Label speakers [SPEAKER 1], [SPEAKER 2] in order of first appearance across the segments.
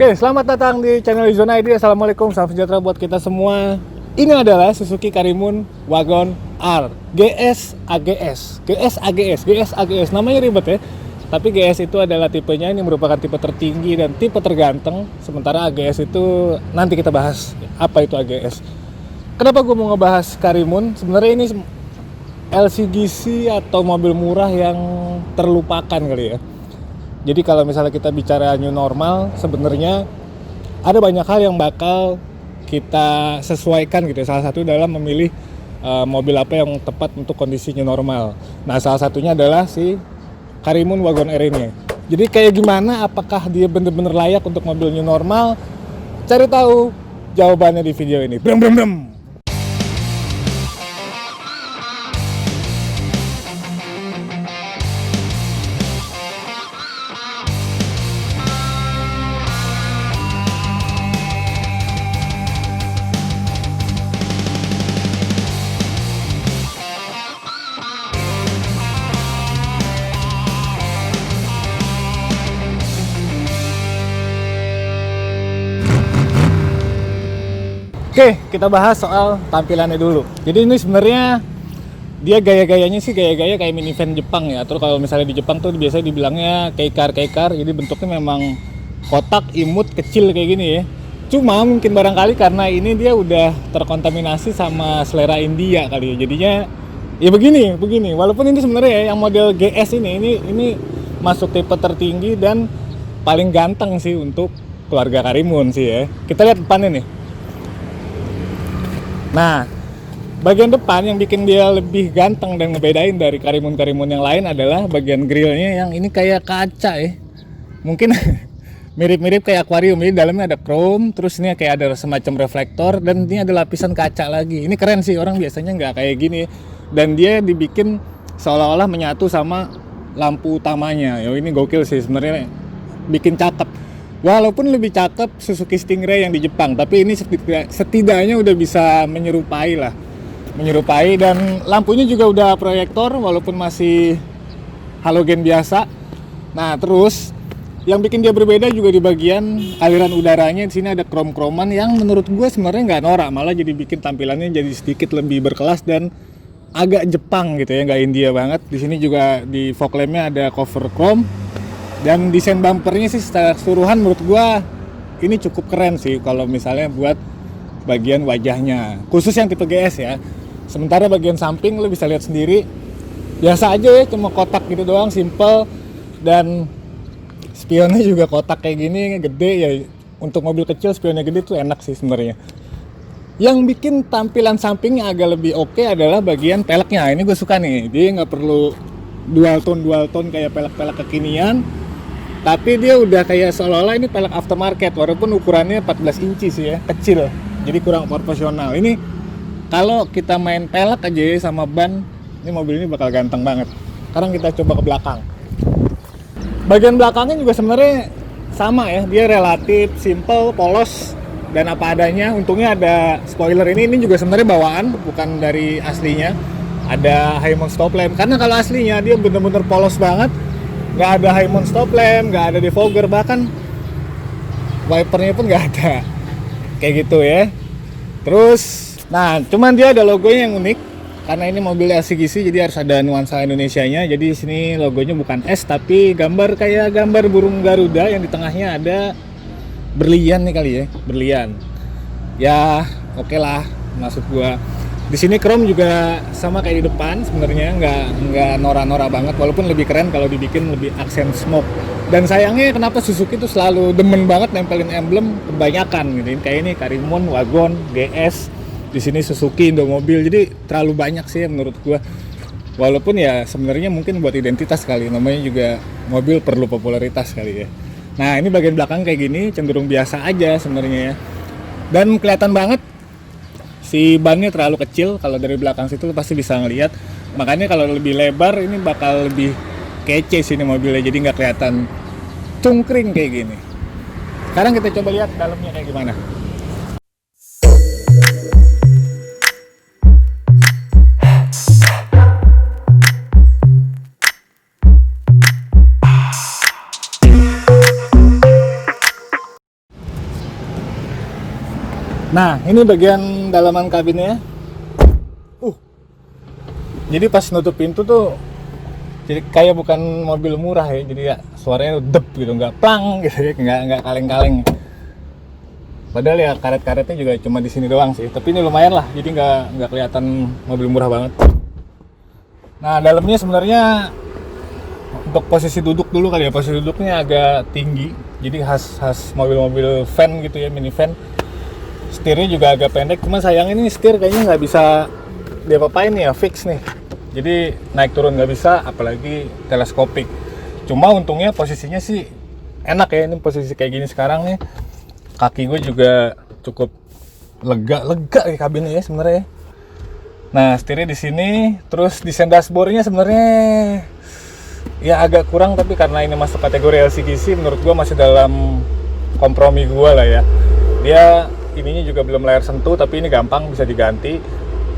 [SPEAKER 1] Oke, selamat datang di channel Zona ID. Assalamualaikum, salam sejahtera buat kita semua. Ini adalah Suzuki Karimun Wagon R GS AGS. GS AGS, GS AGS. Namanya ribet ya. Tapi GS itu adalah tipenya, ini merupakan tipe tertinggi dan tipe terganteng. Sementara AGS itu nanti kita bahas apa itu AGS. Kenapa gue mau ngebahas Karimun? Sebenarnya ini LCGC atau mobil murah yang terlupakan kali ya. Jadi kalau misalnya kita bicara new normal, sebenarnya ada banyak hal yang bakal kita sesuaikan gitu. Salah satu dalam memilih mobil apa yang tepat untuk kondisi new normal. Nah, salah satunya adalah si Karimun Wagon R ini. Jadi kayak gimana, apakah dia bener-bener layak untuk mobil new normal? Cari tahu jawabannya di video ini. Brum brum brum. Oke, kita bahas soal tampilannya dulu. Jadi ini sebenarnya dia gaya-gayanya sih gaya-gaya kayak minivan Jepang ya. Terus kalau misalnya di Jepang tuh biasanya dibilangnya kei-car. Jadi bentuknya memang kotak, imut, kecil kayak gini ya. Cuma mungkin barangkali karena ini dia udah terkontaminasi sama selera India kali ya. Jadinya ya begini. Walaupun ini sebenarnya ya, yang model GS ini masuk tipe tertinggi dan paling ganteng sih untuk keluarga Karimun sih ya. Kita lihat depannya nih. Nah, bagian depan yang bikin dia lebih ganteng dan ngebedain dari Karimun-Karimun yang lain adalah bagian grillnya yang ini kayak kaca ya. Mungkin mirip-mirip kayak akuarium. Ini dalamnya ada chrome, terus ini kayak ada semacam reflektor, dan ini ada lapisan kaca lagi. Ini keren sih, orang biasanya nggak kayak gini. Dan dia dibikin seolah-olah menyatu sama lampu utamanya. Ya ini gokil sih sebenarnya, bikin cakep. Walaupun lebih cakep Suzuki Stingray yang di Jepang, tapi ini setidaknya udah bisa menyerupai lah. Menyerupai, dan lampunya juga udah proyektor walaupun masih halogen biasa. Nah, terus yang bikin dia berbeda juga di bagian aliran udaranya. Di sini ada krom-kroman yang menurut gue sebenarnya nggak norak, malah jadi bikin tampilannya jadi sedikit lebih berkelas dan agak Jepang gitu ya, nggak India banget. Di sini juga di fog lampnya ada cover chrome. Dan desain bumpernya sih secara keseluruhan menurut gua ini cukup keren sih kalau misalnya buat bagian wajahnya, khusus yang tipe GS ya. Sementara bagian samping lo bisa lihat sendiri, biasa aja ya, cuma kotak gitu doang, simple. Dan spionnya juga kotak kayak gini, gede ya. Untuk mobil kecil spionnya gede tuh enak sih sebenarnya. Yang bikin tampilan sampingnya agak lebih oke adalah bagian peleknya. Ini gue suka nih, dia nggak perlu dual tone kayak pelek-pelek kekinian. Tapi dia udah kayak seolah-olah ini pelek aftermarket, walaupun ukurannya 14 inci sih ya, kecil. Jadi kurang proporsional. Ini kalau kita main pelek aja ya sama ban, ini mobil ini bakal ganteng banget. Sekarang kita coba ke belakang. Bagian belakangnya juga sebenarnya sama ya, dia relatif simple, polos, dan apa adanya. Untungnya ada spoiler ini juga sebenarnya bawaan, bukan dari aslinya. Ada high mount stop lamp, karena kalau aslinya dia bener-bener polos banget. Nggak ada high mount stop lamp, nggak ada defogger, bahkan wipernya pun nggak ada, kayak gitu ya. Terus, nah cuman dia ada logonya yang unik, karena ini mobil LCGC jadi harus ada nuansa Indonesianya. Jadi di sini logonya bukan S tapi gambar kayak gambar burung Garuda yang di tengahnya ada berlian nih kali ya, berlian. Ya oke lah, maksud gua. Di sini chrome juga sama kayak di depan sebenarnya, nggak norak-norak banget, walaupun lebih keren kalau dibikin lebih aksen smoke. Dan sayangnya kenapa Suzuki itu selalu demen banget nempelin emblem kebanyakan gitu. Kayak ini Karimun, Wagon, GS, di sini Suzuki, Indomobil. Jadi terlalu banyak sih menurut gua. Walaupun ya sebenarnya mungkin buat identitas kali, namanya juga mobil perlu popularitas kali ya. Nah, ini bagian belakang kayak gini cenderung biasa aja sebenarnya ya. Dan kelihatan banget si bannya terlalu kecil, kalau dari belakang situ lo pasti bisa ngelihat. Makanya kalau lebih lebar ini bakal lebih kece sih ini mobilnya, jadi nggak kelihatan cungkring kayak gini. Sekarang kita coba lihat dalamnya kayak gimana. Nah, ini bagian dalaman kabinnya. Jadi pas nutup pintu tuh jadi kayak bukan mobil murah ya. Jadi ya suaranya dep gitu, nggak plang gitu ya, nggak kaleng-kaleng. Padahal ya karet-karetnya juga cuma di sini doang sih. Tapi ini lumayan lah, jadi nggak kelihatan mobil murah banget. Nah, dalamnya sebenarnya untuk posisi duduk dulu kali ya. Posisi duduknya agak tinggi. Jadi khas mobil-mobil van gitu ya, minivan. Setirnya juga agak pendek, cuma sayang ini setir kayaknya nggak bisa diapa-apain nih ya, fix nih. Jadi naik turun nggak bisa, apalagi teleskopik. Cuma untungnya posisinya sih enak ya, ini posisi kayak gini sekarang nih. Kaki gue juga cukup lega ya kabinnya ya sebenarnya. Nah, setirnya di sini, terus desain dashboardnya sebenarnya ya agak kurang, tapi karena ini masuk kategori LCGC, menurut gue masih dalam kompromi gue lah ya. Dia ininya juga belum layar sentuh, tapi ini gampang bisa diganti.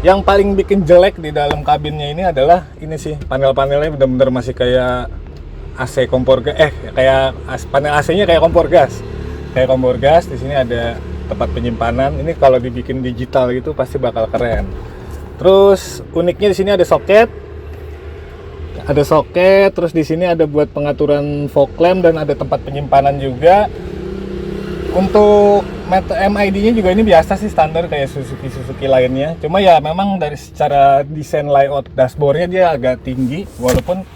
[SPEAKER 1] Yang paling bikin jelek di dalam kabinnya ini adalah ini sih, panel-panelnya bener-bener masih kayak AC kompor gas, kayak panel AC-nya kayak kompor gas. Kayak kompor gas. Di sini ada tempat penyimpanan. Ini kalau dibikin digital gitu pasti bakal keren. Terus uniknya di sini ada soket. Ada soket, terus di sini ada buat pengaturan fog lamp dan ada tempat penyimpanan juga. Untuk MID-nya juga ini biasa sih, standar kayak Suzuki lainnya. Cuma ya memang dari secara desain layout dashboardnya dia agak tinggi, walaupun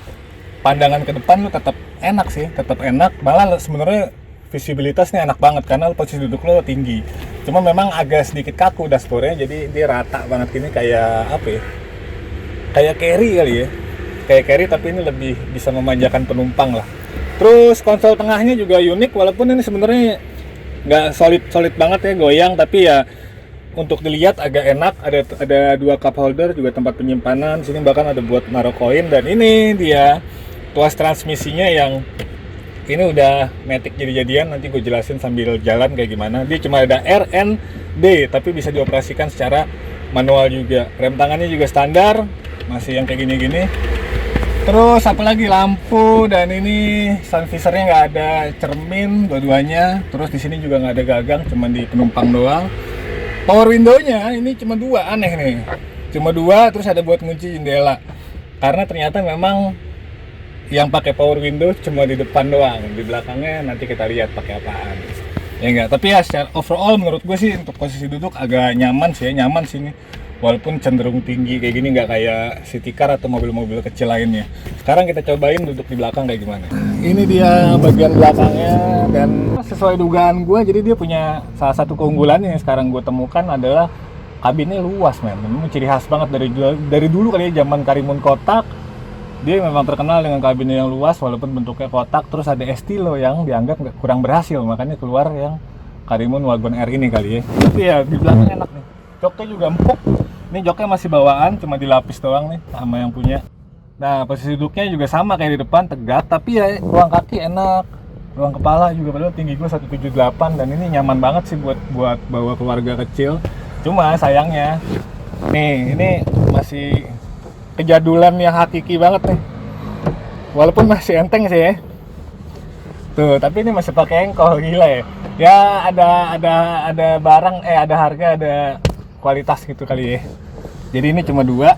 [SPEAKER 1] pandangan ke depan lu tetap enak sih, tetap enak. Malah sebenarnya visibilitasnya enak banget karena posisi duduk lo tinggi. Cuma memang agak sedikit kaku dashboardnya, jadi dia rata banget gini kayak apa ya? Kayak carry kali ya. Kayak carry tapi ini lebih bisa memanjakan penumpang lah. Terus konsol tengahnya juga unik, walaupun ini sebenarnya nggak solid banget ya, goyang, tapi ya untuk dilihat agak enak. Ada dua cup holder, juga tempat penyimpanan. Sini bahkan ada buat naruh koin. Dan ini dia tuas transmisinya yang ini udah matic jadi-jadian. Nanti gue jelasin sambil jalan kayak gimana. Dia cuma ada R, N, D, tapi bisa dioperasikan secara manual juga. Rem tangannya juga standar, masih yang kayak gini-gini. Terus apalagi lampu, dan ini sun visornya nggak ada cermin dua-duanya. Terus di sini juga nggak ada gagang, cuma di penumpang doang. Power window-nya ini cuma dua, aneh nih. Cuma dua, terus ada buat ngunci jendela. Karena ternyata memang yang pakai power window cuma di depan doang, di belakangnya nanti kita lihat pakai apaan. Ya enggak, tapi ya secara overall menurut gue sih untuk posisi duduk agak nyaman sih ya, nyaman sih ini. Walaupun cenderung tinggi kayak gini, nggak kayak city car atau mobil-mobil kecil lainnya. Sekarang kita cobain duduk di belakang kayak gimana. Ini dia bagian belakangnya, dan sesuai dugaan gue, jadi dia punya salah satu keunggulan yang sekarang gue temukan adalah kabinnya luas, men. Memang ciri khas banget dari dulu kali ya, zaman Karimun kotak. Dia memang terkenal dengan kabinnya yang luas walaupun bentuknya kotak. Terus ada Estilo yang dianggap kurang berhasil, makanya keluar yang Karimun Wagon R ini kali ya. Tapi ya di belakang enak nih. Joknya juga empuk. Ini joknya masih bawaan, cuma dilapis doang nih sama yang punya. Nah, posisi duduknya juga sama kayak di depan, tegak, tapi ya ruang kaki enak. Ruang kepala juga, padahal tinggi gue 178, dan ini nyaman banget sih buat bawa keluarga kecil. Cuma sayangnya nih, ini masih kejadulan yang hakiki banget nih. Walaupun masih enteng sih ya. Tuh, tapi ini masih pakai engkol, gila ya. Ya ada barang, ada harga, ada kualitas gitu kali ya. Jadi ini cuma dua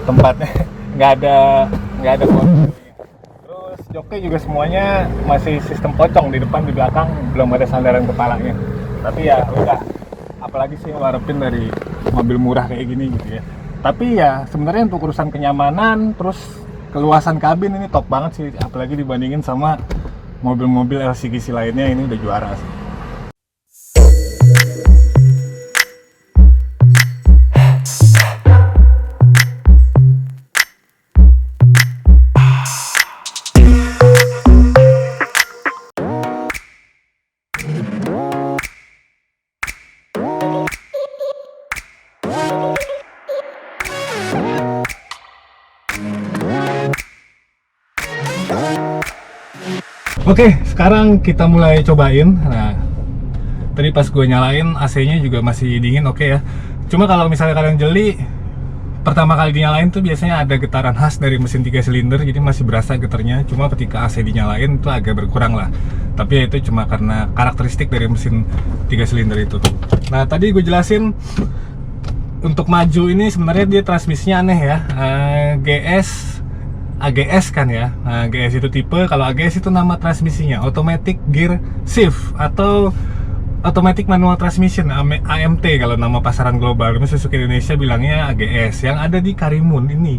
[SPEAKER 1] tempatnya, nggak ada pocong. Terus joknya juga semuanya masih sistem pocong, di depan di belakang belum ada sandaran kepalanya. Tapi ya udah, apalagi sih ngarepin dari mobil murah kayak gini gitu ya. Tapi ya sebenarnya untuk urusan kenyamanan terus keluasan kabin ini top banget sih, apalagi dibandingin sama mobil-mobil LCGC lainnya, ini udah juara sih. Oke, sekarang kita mulai cobain. Nah, tadi pas gue nyalain AC-nya juga masih dingin, oke ya. Cuma kalau misalnya kalian jeli, pertama kali dinyalain tuh biasanya ada getaran khas dari mesin 3 silinder, jadi masih berasa getarnya. Cuma ketika AC dinyalain itu agak berkurang lah. Tapi ya itu cuma karena karakteristik dari mesin 3 silinder itu. Nah tadi gue jelasin untuk maju ini sebenarnya dia transmisinya aneh ya. AGS kan ya. AGS itu tipe, kalau AGS itu nama transmisinya Automatic Gear Shift atau Automatic Manual Transmission, AMT kalau nama pasaran global. Suzuki Indonesia bilangnya AGS. Yang ada di Karimun ini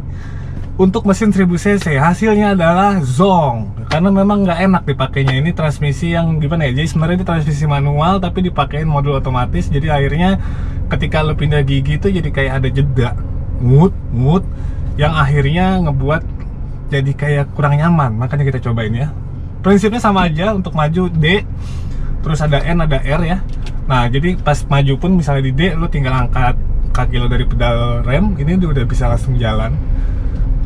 [SPEAKER 1] untuk mesin 1000 cc hasilnya adalah zonk, karena memang nggak enak dipakainya. Ini transmisi yang gimana ya, jadi sebenarnya ini transmisi manual tapi dipakein modul otomatis. Jadi akhirnya ketika lo pindah gigi itu jadi kayak ada jeda ngut yang akhirnya ngebuat jadi kayak kurang nyaman. Makanya kita cobain ya. Prinsipnya sama aja, untuk maju D, terus ada N, ada R ya. Nah jadi pas maju pun misalnya di D lo tinggal angkat kaki lo dari pedal rem, ini udah bisa langsung jalan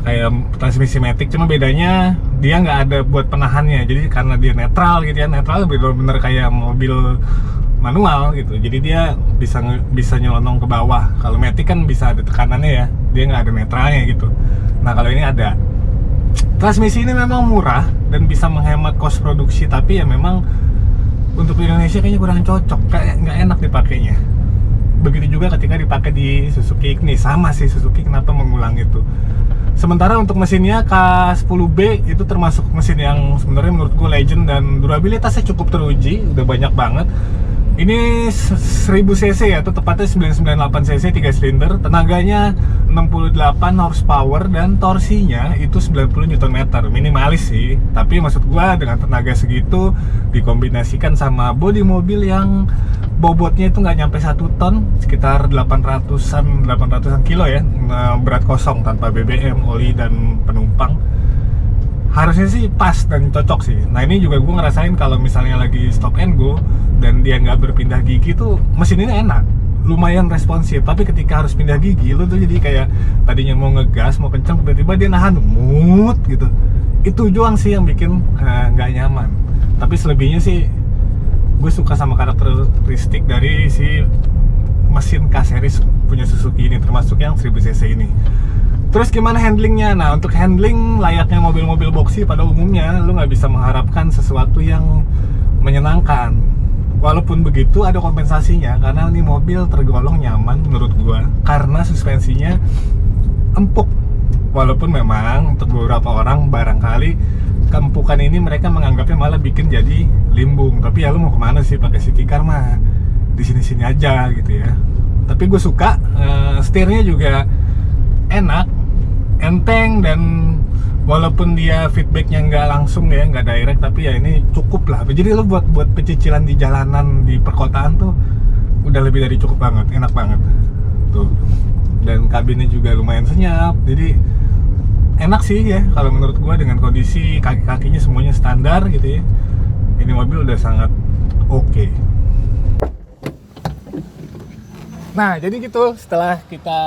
[SPEAKER 1] kayak transmisi matic. Cuma bedanya dia nggak ada buat penahannya, jadi karena dia netral gitu ya. Netral bener-bener kayak mobil manual gitu, jadi dia bisa nyelonong ke bawah. Kalau matic kan bisa ada tekanannya ya, dia nggak ada netralnya gitu. Nah kalau ini ada. Transmisi ini memang murah dan bisa menghemat kos produksi, tapi ya memang untuk Indonesia kayaknya kurang cocok, kayak nggak enak dipakainya. Begitu juga ketika dipakai di Suzuki Ignis, sama sih Suzuki kenapa mengulang itu. Sementara untuk mesinnya K10B itu termasuk mesin yang sebenarnya menurut gue legend dan durabilitasnya cukup teruji, udah banyak banget. Ini 1000 cc ya, atau tepatnya 998 cc 3 silinder, tenaganya 68 horsepower dan torsinya itu 90 Nm. Minimalis sih, tapi maksud gua dengan tenaga segitu dikombinasikan sama bodi mobil yang bobotnya itu nggak nyampe 1 ton, sekitar 800-an kilo ya, berat kosong tanpa BBM, oli dan penumpang. Harusnya sih pas dan cocok sih. Nah ini juga gue ngerasain kalau misalnya lagi stop and go dan dia nggak berpindah gigi tuh mesin ini enak, lumayan responsif. Tapi ketika harus pindah gigi, lo tuh jadi kayak tadinya mau ngegas, mau kencang, tiba-tiba dia nahan mut gitu. Itu doang sih yang bikin nggak nyaman. Tapi selebihnya sih gue suka sama karakteristik dari si mesin K-Series punya Suzuki ini, termasuk yang 1000 cc ini. Terus gimana handlingnya? Nah untuk handling layaknya mobil-mobil boxy pada umumnya, lu nggak bisa mengharapkan sesuatu yang menyenangkan. Walaupun begitu ada kompensasinya, karena ini mobil tergolong nyaman menurut gua karena suspensinya empuk. Walaupun memang untuk beberapa orang barangkali keempukan ini mereka menganggapnya malah bikin jadi limbung. Tapi ya lu mau kemana sih pakai city car mah? Di sini-sini aja gitu ya. Tapi gue suka, setirnya juga enak, enteng, dan walaupun dia feedbacknya nggak langsung ya, nggak direct, tapi ya ini cukup lah. Jadi lo buat pecicilan di jalanan di perkotaan tuh udah lebih dari cukup banget, enak banget tuh. Dan kabinnya juga lumayan senyap, jadi enak sih ya kalau menurut gua, dengan kondisi kaki-kakinya semuanya standar gitu ya. Ini mobil udah sangat oke. Nah jadi gitu, setelah kita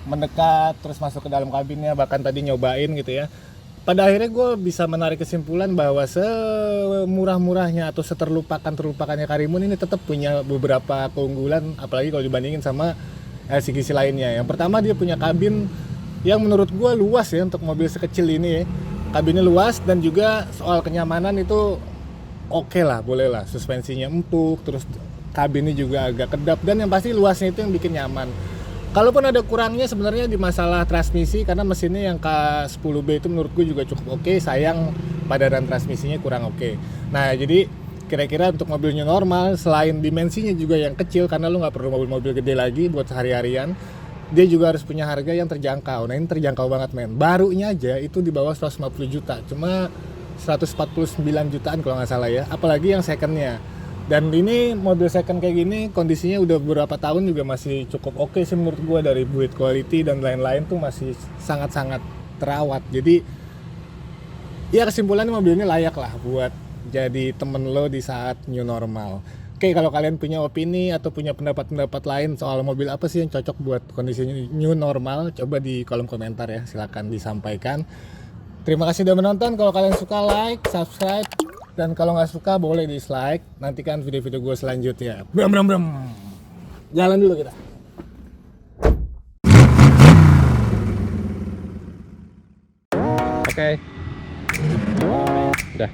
[SPEAKER 1] mendekat terus masuk ke dalam kabinnya, bahkan tadi nyobain gitu ya, pada akhirnya gue bisa menarik kesimpulan bahwa semurah-murahnya atau seterlupakannya Karimun ini tetap punya beberapa keunggulan, apalagi kalau dibandingin sama LCGC lainnya. Yang pertama, dia punya kabin yang menurut gue luas ya untuk mobil sekecil ini ya. Kabinnya luas, dan juga soal kenyamanan itu oke lah, boleh lah. Suspensinya empuk, terus kabinnya juga agak kedap, dan yang pasti luasnya itu yang bikin nyaman. Kalaupun ada kurangnya sebenarnya di masalah transmisi, karena mesinnya yang K10B itu menurut gue juga cukup oke, sayang padanan transmisinya kurang oke. Nah jadi kira-kira untuk mobil new normal, selain dimensinya juga yang kecil, karena lu nggak perlu mobil-mobil gede lagi buat sehari-harian, dia juga harus punya harga yang terjangkau. Nah ini terjangkau banget men, barunya aja itu di bawah 150 juta, cuma 149 jutaan kalau nggak salah ya, apalagi yang secondnya. Dan ini mobil second kayak gini kondisinya udah beberapa tahun juga masih cukup oke sih menurut gue, dari build quality dan lain-lain tuh masih sangat-sangat terawat. Jadi ya kesimpulannya mobil ini layak lah buat jadi temen lo di saat new normal. Oke, kalau kalian punya opini atau punya pendapat-pendapat lain soal mobil apa sih yang cocok buat kondisi new normal, coba di kolom komentar ya, silakan disampaikan. Terima kasih udah menonton. Kalau kalian suka, like, subscribe. Dan kalau nggak suka boleh dislike. Nantikan video-video gue selanjutnya. Bram. Jalan dulu kita.
[SPEAKER 2] Oke. Udah.